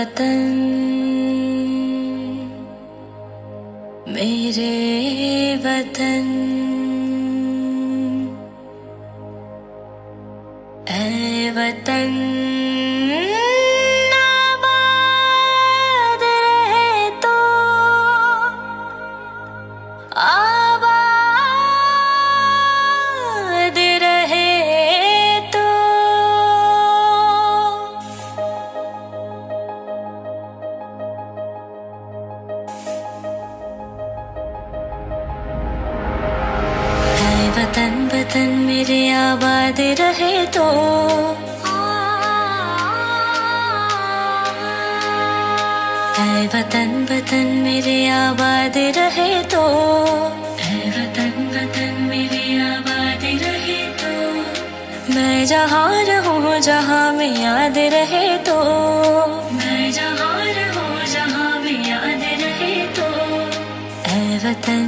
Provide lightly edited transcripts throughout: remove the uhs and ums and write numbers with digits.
वतन मेरे वतन, ऐ वतन आबाद रहे तो, आबाद रहे तो। ऐ वतन वतन मेरे आबाद रहे तो, ऐ वतन वतन मेरे आबाद रहे तो, ऐ वतन वतन मेरे आबाद रहे तो। मैं जहाँ रहूँ जहाँ में याद रहे तो, मैं जहाँ रहूँ जहाँ में याद रहे तो। ऐ वतन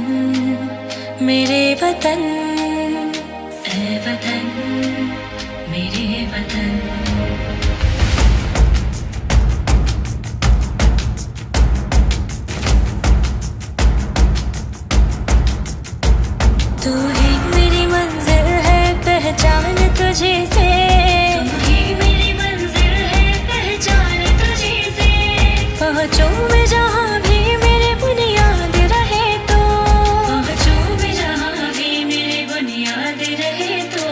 मेरे वतन, ऐ वतन मेरे वतन। तू ही मेरी मंजिल है पहचान तुझे से, तू ही मेरी मंजिल है पहचान तुझे से। पहुँचूं मैं जहाँ भी मेरे बुनियाद रहे तो, पहुँचूं मैं जहाँ भी मेरे बुनियाद रहे तो।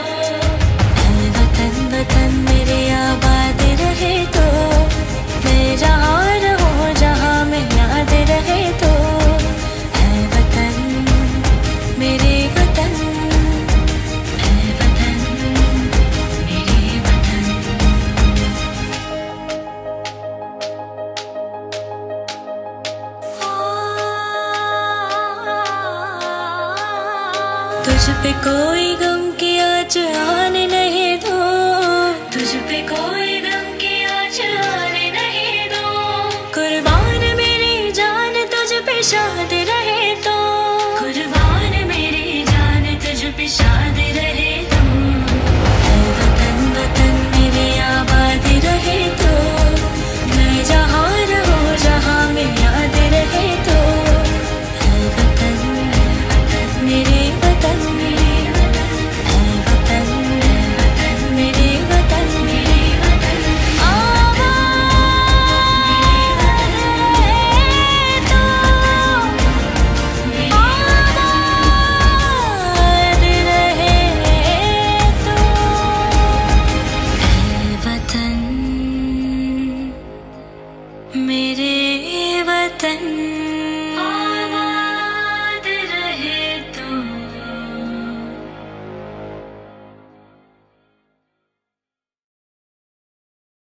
ऐ वतन वतन मेरे आबाद रहे तो, मैं जहाँ रहूँ जहाँ में याद रहे तो। ऐ वतन मेरे वतन, ऐ वतन मेरे वतन। तुझ पे कोई गम की आज